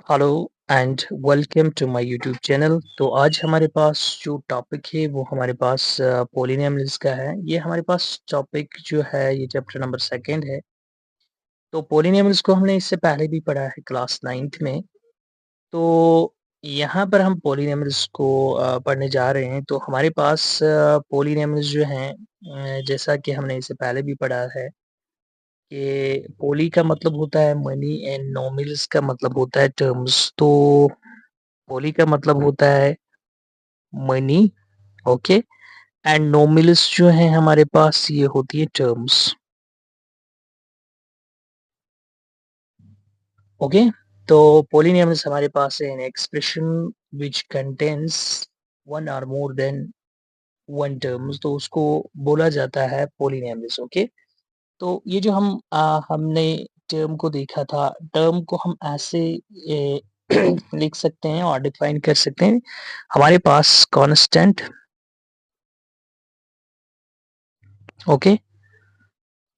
Hello and welcome to my YouTube channel. तो आज हमारे पास जो टॉपिक है वो हमारे पास पॉलिनॉमियल्स का है। ये हमारे पास टॉपिक जो है ये चैप्टर नंबर सेकंड है। तो पॉलिनॉमियल्स को हमने इससे पहले भी पढ़ा है क्लास 9th में। तो यहाँ पर हम पॉलिनॉमियल्स को पढ़ने जा रहे हैं। तो हमारे पास पॉलिनॉमियल्स जो हैं जैसा कि हमने इससे पहले भी पढ़ा है कि पोली का मतलब होता है मनी एंड नॉमिनल्स का मतलब होता है टर्म्स। तो पोली का मतलब होता है मनी, ओके, एंड नॉमिनल्स जो हैं हमारे पास ये होती है टर्म्स, ओके। तो पॉलिनॉमियल्स हमारे पास है an expression which contains one और मोर देन वन टर्म्स, तो उसको बोला जाता है पॉलिनॉमियल्स, ओके। तो ये जो हमने टर्म को देखा था, टर्म को हम ऐसे लिख सकते हैं और डिफाइन कर सकते हैं। हमारे पास कांस्टेंट, ओके,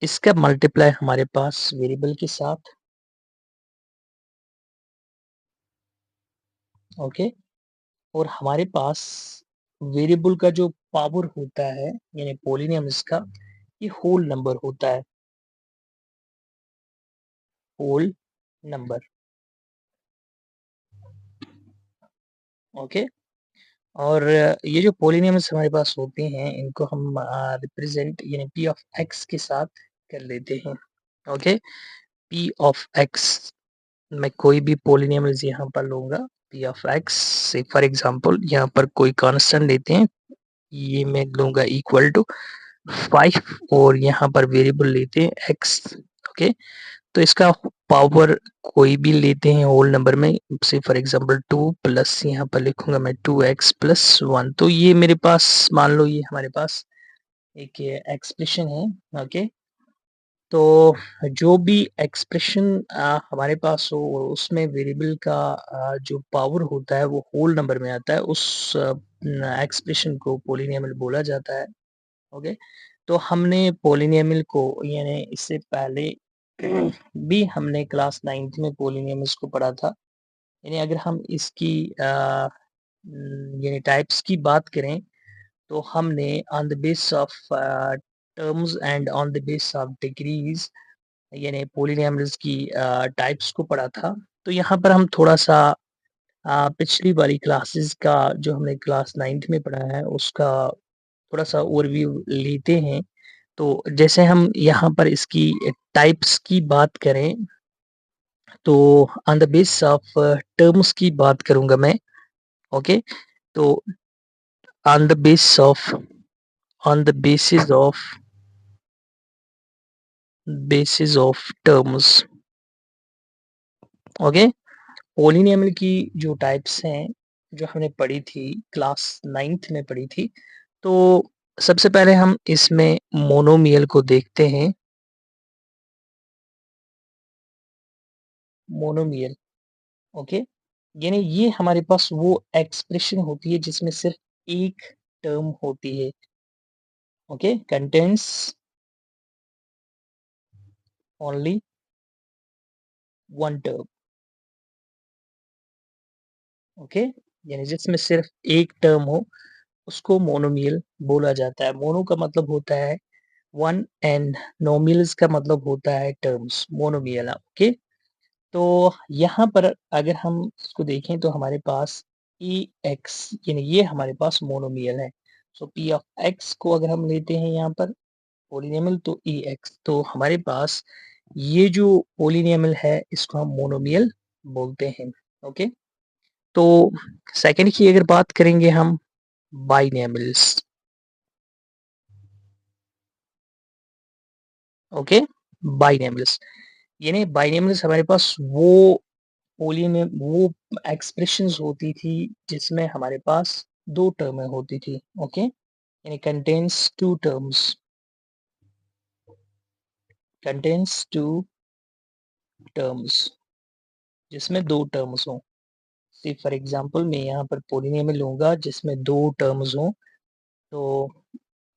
इसका मल्टीप्लाई हमारे पास वेरिएबल के साथ, ओके। और हमारे पास वेरिएबल का जो पावर होता है यानी पॉलिनॉमियल्स का, ये होल नंबर होता है, होल नंबर, ओके। और ये जो पॉलिनॉमियल्स हमारे पास होते हैं इनको हम रिप्रेजेंट यानी पी ऑफ एक्स के साथ कर लेते हैं, ओके। पी ऑफ एक्स, मैं कोई भी पॉलिनॉमियल्स यहाँ पर लूंगा, पी ऑफ एक्स से फॉर एग्जांपल यहाँ पर कोई कांस्टेंट लेते हैं, ये मैं लूंगा इक्वल टू 5 और यहाँ पर वेरिएबल लेते हैं एक्स, ओके। तो इसका पावर कोई भी लेते हैं होल नंबर में, से फॉर एग्जांपल 2 प्लस यहाँ पर लिखूंगा मैं 2x प्लस 1। तो ये मेरे पास मान लो ये हमारे पास एक एक्सप्रेशन है, ओके। तो जो भी एक्सप्रेशन हमारे पास हो उसमें वेरिएबल का जो पावर होता है वो होल नंबर में आता है, उस एक्सप्रेशन को पॉलिनॉमियल बोला जाता है, ओके। तो हमने पॉलिनॉमियल को यानी इससे पहले भी हमने क्लास 9th में पॉलिनॉमियल्स को पढ़ा था। यानी अगर हम इसकी यानी टाइप्स की बात करें तो हमने on the base of terms and on the base of degrees यानी पॉलिनॉमियल्स की टाइप्स को पढ़ा था। तो यहाँ पर हम थोड़ा-सा पिछली वाली क्लासेस का जो हमने क्लास 9th में पढ़ा है उसका थोड़ा-सा ओवरव्यू लेते हैं। तो जैसे हम यहाँ पर इसकी टाइप्स की बात करें तो on the base of terms की बात करूँगा मैं, ओके। तो on the base of on the basis of terms, okay. Polynomial की जो टाइप्स हैं, जो हमने पढ़ी थी क्लास 9th में पढ़ी थी। तो सबसे पहले हम इसमें मोनोमियल को देखते हैं। Monomial, okay. यानी ये हमारे पास वो एक्सप्रेशन होती है जिसमें सिर्फ एक टर्म होती है, okay, contains only one term, okay. यानी जिसमें सिर्फ एक टर्म हो उसको मोनोमियल बोला जाता है। मोनो का मतलब होता है वन एंड नोमियल्स का मतलब होता है टर्म्स, मोनोमियल, ओके। तो यहाँ पर अगर हम इसको देखें तो हमारे पास ई एक्स यानी ये हमारे पास मोनोमियल है। सो पी ऑफ एक्स को अगर हम लेते हैं यहाँ पर पॉलिनॉमियल तो ई एक्स, तो हमारे पास ये जो पॉलिनॉमियल है इसको हम मोनोमियल बोलते हैं, ओके। तो सेकंड की अगर बात करेंगे हम बाइनॉमियल्स, ओके। बाइनॉमियल्स यानी बाइनॉमियल्स हमारे पास वो वो एक्सप्रेशंस होती थी जिसमें हमारे पास दो टर्में होती थी, ओके। यानी कंटेन्स टू टर्म्स जिसमें दो टर्म्स हों। सी फॉर एग्जांपल मैं यहाँ पर पॉलिनॉमियल लूंगा जिसमें दो टर्म्स हों, तो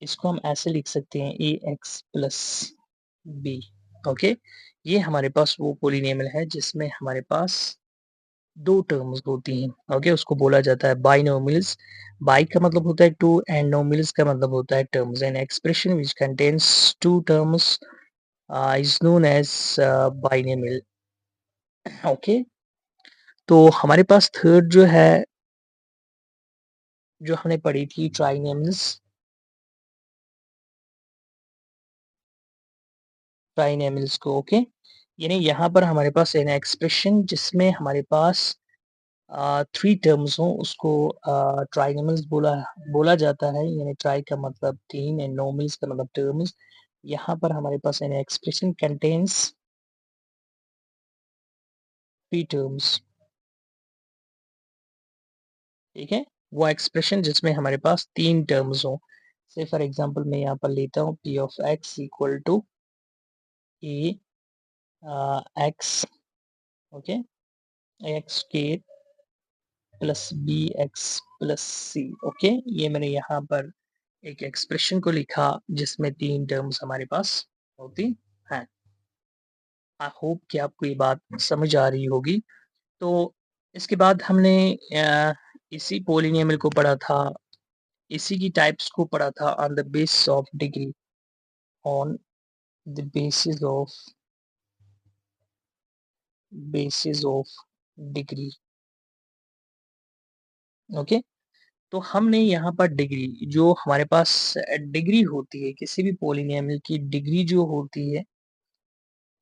इसको हम ऐसे लिख सकते हैं ए एक्स प्लस बी, ओके। ये हमारे पास वो पॉलिनॉमियल है जिसमें हमारे पास 2 टर्म्स होती हैं, ओके? उसको बोला जाता है बाइनोमियल्स। बाइ का मतलब होता है 2 एंड नोमियल्स का मतलब होता है terms. An expression which contains 2 terms is known as binomial, okay? तो हमारे पास थर्ड जो है, जो हमने पढ़ी थी ट्राइनेमल्स, ट्राइनेमल्स को, ओके? यानी यहाँ पर हमारे पास एन एक्सप्रेशन जिसमें हमारे पास 3 टर्म्स हों उसको ट्राइनेमल्स बोला बोला जाता है। यानी ट्राई का मतलब 3 एंड नोमियल्स का मतलब टर्म्स। यहाँ पर हमारे पास एन एक्सप्रेशन कंटेन्स 3 टर्म्स, ठीक है? वो एक्सप्रेशन जिसमें हमारे पास 3 टर्म्स हों। से फॉर एग्जांपल मैं यहाँ पर लेता हूँ p of x equal to a x, okay? X square plus b x plus c, okay? ये मैंने यहाँ पर एक एक्सप्रेशन को लिखा जिसमें 3 टर्म्स हमारे पास होती हैं। आई होप कि आपको ये बात समझ आ रही होगी। तो इसके बाद हमने इसी पॉलिनोमियल को पढ़ा था, इसी की टाइप्स को पढ़ा था on the basis of degree, on the basis of degree, okay? तो हमने यहाँ पर डिग्री, जो हमारे पास डिग्री होती है किसी भी पॉलिनोमियल की डिग्री जो होती है,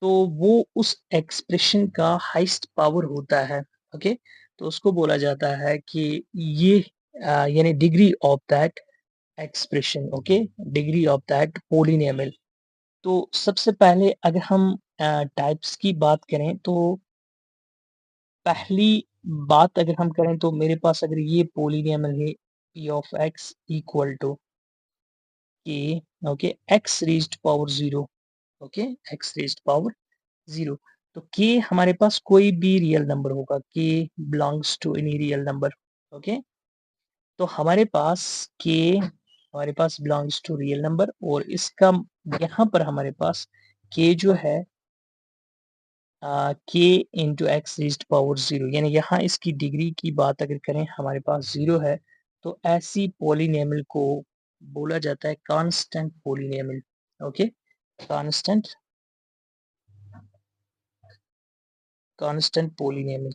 तो वो उस एक्सप्रेशन का हाईएस्ट पावर होता है, ओके? तो उसको बोला जाता है कि ये यानी degree of that expression, okay? Degree of that polynomial. तो सबसे पहले अगर हम टाइप्स की बात करें तो पहली बात अगर हम करें तो मेरे पास अगर ये पॉलिनोमियल है p of x equal to k, okay? x raised power 0, okay? x raised power 0। तो k हमारे पास कोई भी रियल नंबर होगा, k belongs to any real number, okay? तो हमारे पास k हमारे पास बिलोंग्स टू रियल नंबर, और इसका यहाँ पर हमारे पास k जो है k into x raised power 0, यानी यहाँ इसकी डिग्री की बात अगर करें हमारे पास 0 है, तो ऐसी पॉलिनोमियल को बोला जाता है constant polynomial, okay? Constant constant polynomial,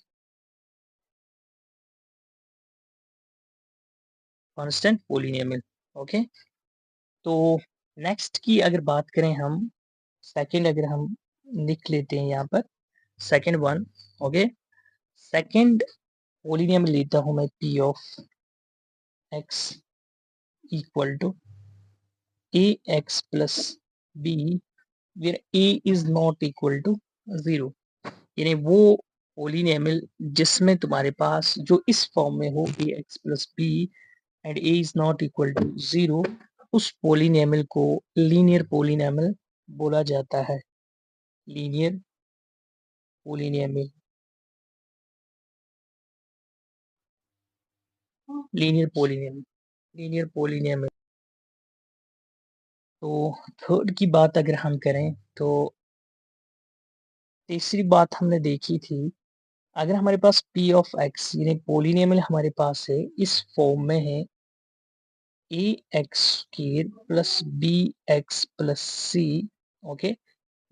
constant polynomial, okay? तो नेक्स्ट की अगर बात करें हम, सेकंड अगर हम लिख लेते हैं यहाँ पर, second one, okay? Second polynomial लेता हूँ मैं p of x equal to ax plus b where a is not equal to 0, यानी वो पॉलिनोमियल जिसमें तुम्हारे पास जो इस फॉर्म में हो ax plus b and a is not equal to 0, उस पॉलिनोमियल को लीनियर पॉलिनोमियल बोला जाता है। Linear polynomial, linear polynomial, linear polynomial. तो थर्ड की बात अगर हम करें तो तीसरी बात हमने देखी थी, अगर हमारे पास p ऑफ x यानी पॉलिनोमियल हमारे पास है इस फॉर्म में है ax square plus bx plus c, okay?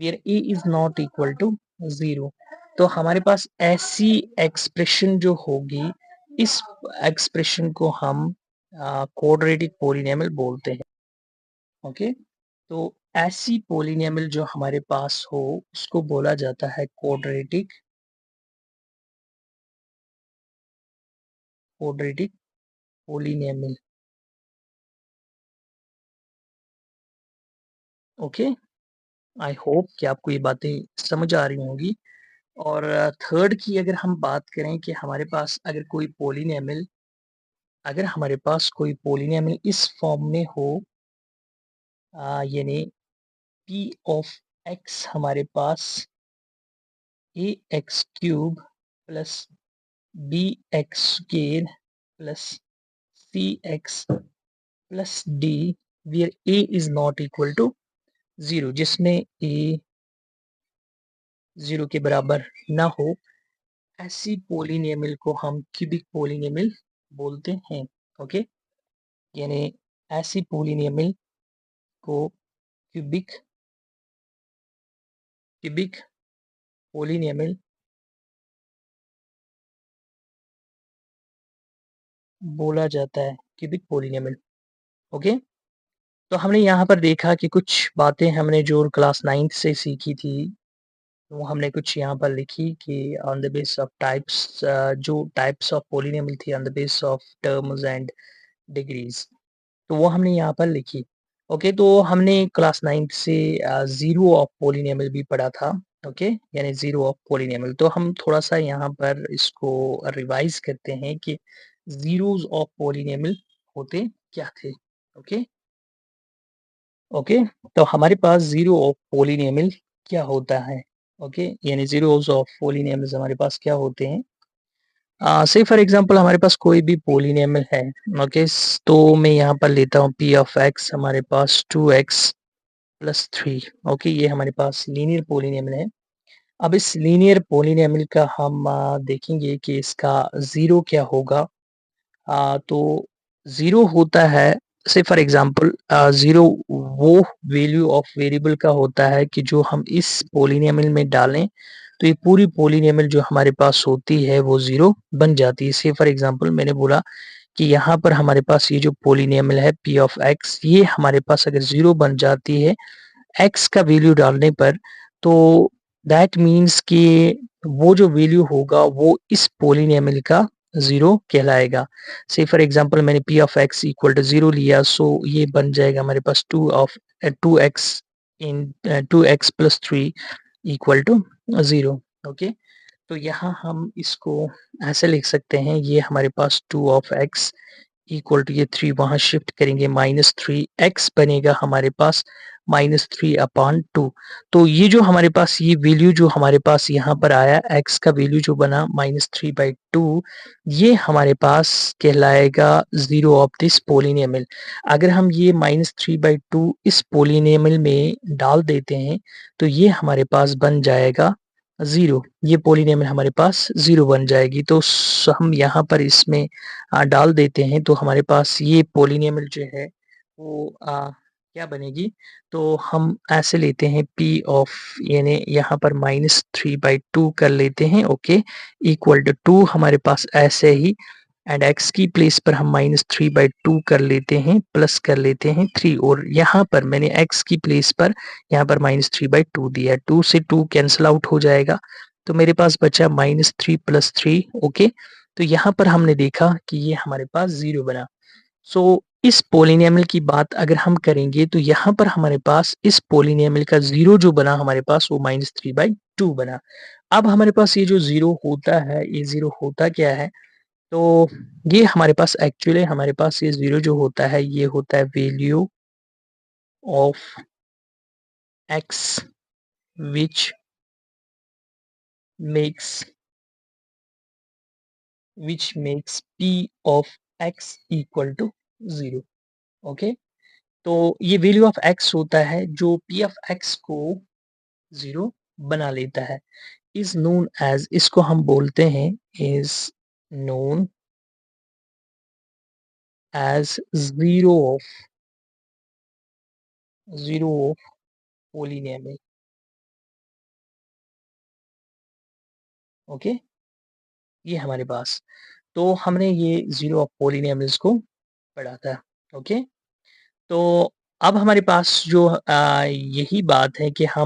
Where a is not equal to 0, तो हमारे पास ऐसी एक्सप्रेशन जो होगी, इस एक्सप्रेशन को हम क्वाड्रेटिक पॉलिनोमियल बोलते हैं, ओके? तो ऐसी पॉलिनोमियल जो हमारे पास हो उसको बोला जाता है quadratic quadratic polynomial, okay? I hope कि आपको ये बातें समझ आ रही होंगी। और थर्ड की अगर हम बात करें कि हमारे पास अगर कोई पॉलिनोमियल, अगर हमारे पास कोई पॉलिनोमियल इस फॉर्म में हो, यानी p ऑफ x हमारे पास ax cube plus bx square plus cx plus d where a is not equal to 0, जिसमें a 0 के बराबर ना हो, ऐसी पोलिनोमियल को हम क्यूबिक पोलिनोमियल बोलते हैं। ओके, यानी ऐसी पोलिनोमियल को क्यूबिक क्यूबिक पोलिनोमियल बोला जाता है, क्यूबिक पोलिनोमियल। ओके, तो हमने यहाँ पर देखा कि कुछ बातें हमने जो क्लास 9th से सीखी थी, वो हमने कुछ यहाँ पर लिखी कि on the base of types, जो टाइप्स ऑफ पोलिनोमियल थी on the base of terms and degrees, तो वो हमने यहाँ पर लिखी। ओके, तो हमने क्लास 9th से ज़ीरो ऑफ पोलिनोमियल भी पढ़ा था। ओके, यानी ज़ीरो ऑफ पोलिनोमियल। तो हम थोड़ा-सा यहाँ पर इसको रिवाइज़ करते हैं कि ज़ीरोज़ ऑफ पोलिनोमियल होते क्या थे? ओके, ओके, तो हमारे पास ज़ीरो ऑफ पोलिनोमियल क्या होता है? ओके, यानी ज़ीरोज़ ऑफ पोलिनोमियल्स हमारे पास क्या होते हैं? से फॉर एग्ज़ाम्पल हमारे पास कोई भी पोलिनोमियल है। ओके, तो मैं यहाँ पर लेता हूँ पी ऑफ एक्स, हमारे पास 2x प्लस 3। ओके, ये हमारे पास लीनियर पोलिनोमियल है। अब इस लीनियर पोलिनोमियल का हम देखेंगे कि इसका ज़ीरो क्या होगा। तो ज़ीरो होता है, से फॉर एग्ज़ाम्पल ज़ीरो वो वैल्यू ऑफ वेरिएबल का होता है कि जो हम इस पोलिनोमियल में डालें, तो ये पूरी पोलिनोमियल जो हमारे पास होती है वो ज़ीरो बन जाती है। से फॉर एग्ज़ाम्पल मैंने बोला कि यहाँ पर हमारे पास ये जो पोलिनोमियल है पी ऑफ एक्स, ये हमारे पास अगर ज़ीरो बन जाती है एक्स का वैल्यू डालने पर, तो दैट मीन्स कि वो जो वैल्यू होगा वो इस पोलिनोमियल का ज़ीरो कहलाएगा। से फॉर एग्ज़ाम्पल मैंने p of x equal to 0 लिया, सो ये बन जाएगा हमारे पास 2x इन 2x plus 3 equal to 0। Okay, तो यहाँ हम इसको ऐसे लिख सकते हैं, ये हमारे पास 2 ऑफ एक्स इक्वल टू ये 3 वहाँ शिफ्ट करेंगे, -3 एक्स बनेगा हमारे पास -3/2। तो ये जो हमारे पास ये वैल्यू जो हमारे पास यहाँ पर आया, एक्स का वैल्यू जो बना -3/2, ये हमारे पास कहलाएगा ज़ीरो ऑफ दिस पोलिनोमियल। अगर हम ये -3/2 इस पोलिनोमियल में डाल देते हैं, तो ये हमारे पास बन जाएगा ज़ीरो। ये पोलिनोमियल हमारे पास ज़ीरो बन जाएगी। तो हम यहाँ पर इसमें डाल देते हैं, तो हमारे पास ये पोलिनोमियल जो है वो क्या बनेगी, तो हम ऐसे लेते हैं पी ऑफ, यानी यहाँ पर -3/2 कर लेते हैं। ओके, इक्वल टू 2 हमारे पास ऐसे ही, एंड एक्स की प्लेस पर हम -3/2 कर लेते हैं, प्लस कर लेते हैं 3, और यहाँ पर मैंने एक्स की प्लेस पर यहाँ पर -3/2 दिया है। 2 से 2 कैंसल आउट हो जाएगा, तो मेरे पास बचा -3 प्लस 3। ओके, तो यहाँ पर हमने देखा कि ये हमारे पास ज़ीरो बना। सो इस पोलिनोमियल की बात अगर हम करेंगे, तो यहाँ पर हमारे पास इस पोलिनोमियल का ज़ीरो जो बना हमारे पास वो -3/2 बना। अब हमारे पास ये जो ज़ीरो होता है, ये ज़ीरो होता क्या है? तो ये हमारे पास एक्चुअली हमारे पास ये ज़ीरो जो होता है, ये होता है value of x which makes p of x equal to 0। Okay, तो ये वैल्यू ऑफ x होता है जो p ऑफ x को 0 बना लेता है, इज़ नोन एज़, इसको हम बोलते हैं, is known as zero of polynomial. Okay, ये हमारे पास, तो हमने ये ज़ीरो ऑफ पोलिनोमियल्स को पढ़ा था। ओके, तो अब हमारे पास जो यही बात है कि हम